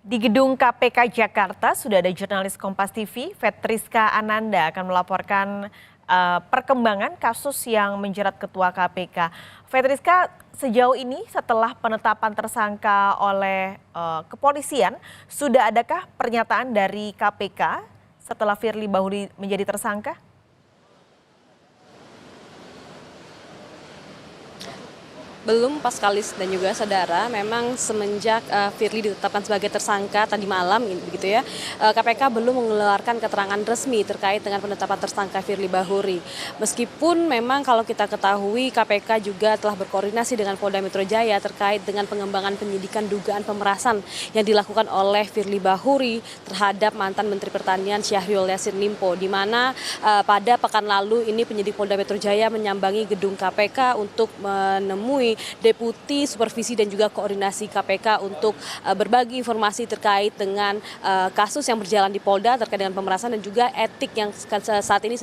Di gedung KPK Jakarta sudah ada jurnalis Kompas TV, Fetriska Ananda akan melaporkan perkembangan kasus yang menjerat Ketua KPK. Fetriska, sejauh ini setelah penetapan tersangka oleh kepolisian, sudah adakah pernyataan dari KPK setelah Firly Bahuri menjadi tersangka? Belum, Paskalis dan juga saudara, memang semenjak Firly ditetapkan sebagai tersangka tadi malam begitu ya, KPK belum mengeluarkan keterangan resmi terkait dengan penetapan tersangka Firly Bahuri. Meskipun memang kalau kita ketahui KPK juga telah berkoordinasi dengan Polda Metro Jaya terkait dengan pengembangan penyidikan dugaan pemerasan yang dilakukan oleh Firly Bahuri terhadap mantan Menteri Pertanian Syahrul Yassin Limpo, di mana pada pekan lalu ini penyidik Polda Metro Jaya menyambangi gedung KPK untuk menemui Deputi Supervisi dan juga Koordinasi KPK untuk berbagi informasi terkait dengan kasus yang berjalan di Polda terkait dengan pemerasan dan juga etik yang saat ini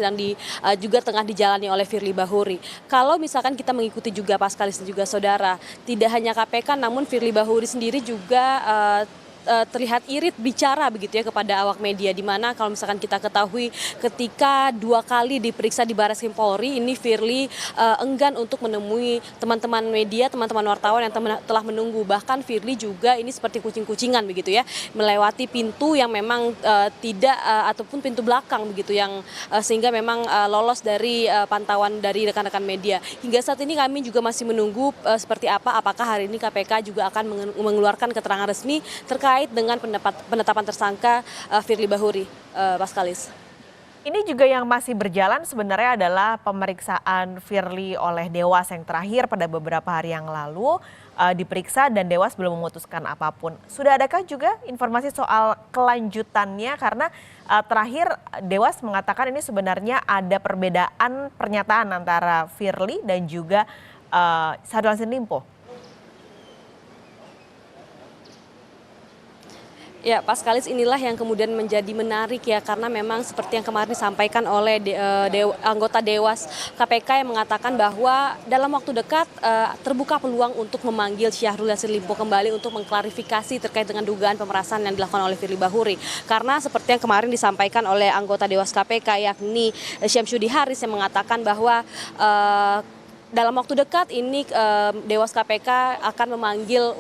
juga tengah dijalani oleh Firly Bahuri. Kalau misalkan kita mengikuti juga Paskalis dan juga saudara, tidak hanya KPK namun Firly Bahuri sendiri juga terlihat irit bicara begitu ya kepada awak media, di mana kalau misalkan kita ketahui ketika 2 kali diperiksa di Barreskrim Polri, ini Firly enggan untuk menemui teman-teman media, teman-teman wartawan yang telah menunggu. Bahkan Firly juga ini seperti kucing-kucingan begitu ya, melewati pintu yang memang tidak ataupun pintu belakang begitu yang sehingga memang lolos dari pantauan dari rekan-rekan media. Hingga saat ini kami juga masih menunggu seperti apakah hari ini KPK juga akan mengeluarkan keterangan resmi terkait dengan penetapan tersangka Firly Bahuri, Paskalis. Ini juga yang masih berjalan sebenarnya adalah pemeriksaan Firly oleh Dewas yang terakhir pada beberapa hari yang lalu diperiksa dan Dewas belum memutuskan apapun. Sudah adakah juga informasi soal kelanjutannya, karena terakhir Dewas mengatakan ini sebenarnya ada perbedaan pernyataan antara Firly dan juga Syahrul Yassin Limpo. Ya, Paskalis, inilah yang kemudian menjadi menarik ya, karena memang seperti yang kemarin disampaikan oleh anggota Dewas KPK yang mengatakan bahwa dalam waktu dekat terbuka peluang untuk memanggil Syahrul Yassin Limpo kembali untuk mengklarifikasi terkait dengan dugaan pemerasan yang dilakukan oleh Firly Bahuri. Karena seperti yang kemarin disampaikan oleh anggota Dewas KPK yakni Syamsuddin Haris yang mengatakan bahwa dalam waktu dekat ini Dewas KPK akan memanggil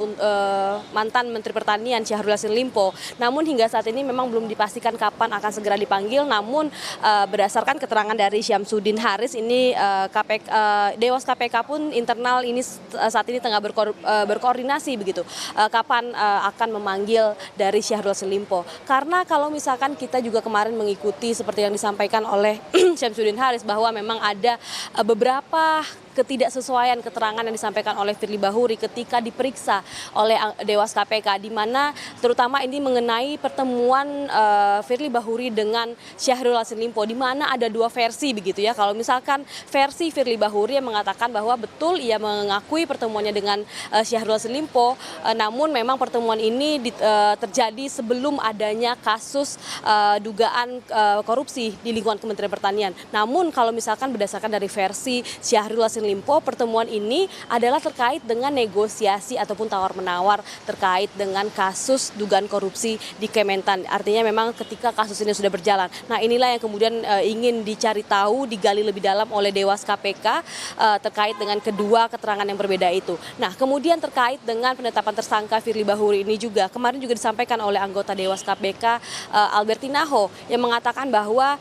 mantan Menteri Pertanian Syahrul Yassin Limpo. Namun hingga saat ini memang belum dipastikan kapan akan segera dipanggil. Namun berdasarkan keterangan dari Syamsuddin Haris ini Dewas KPK pun internal ini saat ini tengah berkoordinasi begitu. Kapan akan memanggil dari Syahrul Yassin Limpo. Karena kalau misalkan kita juga kemarin mengikuti seperti yang disampaikan oleh Syamsuddin Haris bahwa memang ada beberapa ketidaksesuaian keterangan yang disampaikan oleh Firly Bahuri ketika diperiksa oleh Dewas KPK, di mana terutama ini mengenai pertemuan Firly Bahuri dengan Syahrul Yassin Limpo, di mana ada 2 versi begitu ya. Kalau misalkan versi Firly Bahuri yang mengatakan bahwa betul ia mengakui pertemuannya dengan Syahrul Yassin Limpo, namun memang pertemuan ini terjadi sebelum adanya kasus dugaan korupsi di lingkungan Kementerian Pertanian. Namun kalau misalkan berdasarkan dari versi Syahrul Yassin Limpo, pertemuan ini adalah terkait dengan negosiasi ataupun tawar-menawar terkait dengan kasus dugaan korupsi di Kementan. Artinya memang ketika kasus ini sudah berjalan. Nah, inilah yang kemudian ingin dicari tahu, digali lebih dalam oleh Dewas KPK terkait dengan kedua keterangan yang berbeda itu. Nah, kemudian terkait dengan penetapan tersangka Firly Bahuri ini juga kemarin juga disampaikan oleh anggota Dewas KPK Albertina Ho yang mengatakan bahwa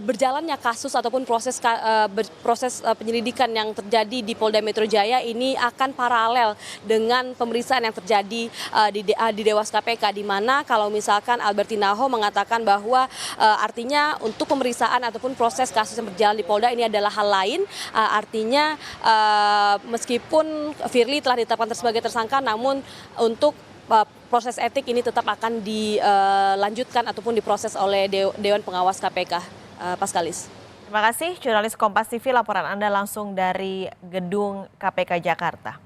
berjalannya kasus ataupun proses penyelidikan yang terjadi di Polda Metro Jaya ini akan paralel dengan pemeriksaan yang terjadi di Dewas KPK, di mana kalau misalkan Albertina Ho mengatakan bahwa artinya untuk pemeriksaan ataupun proses kasus yang berjalan di Polda ini adalah hal lain, artinya meskipun Firly telah ditetapkan sebagai tersangka, namun untuk proses etik ini tetap akan dilanjutkan ataupun diproses oleh Dewan Pengawas KPK. Paskalis. Terima kasih jurnalis Kompas TV, laporan Anda langsung dari gedung KPK Jakarta.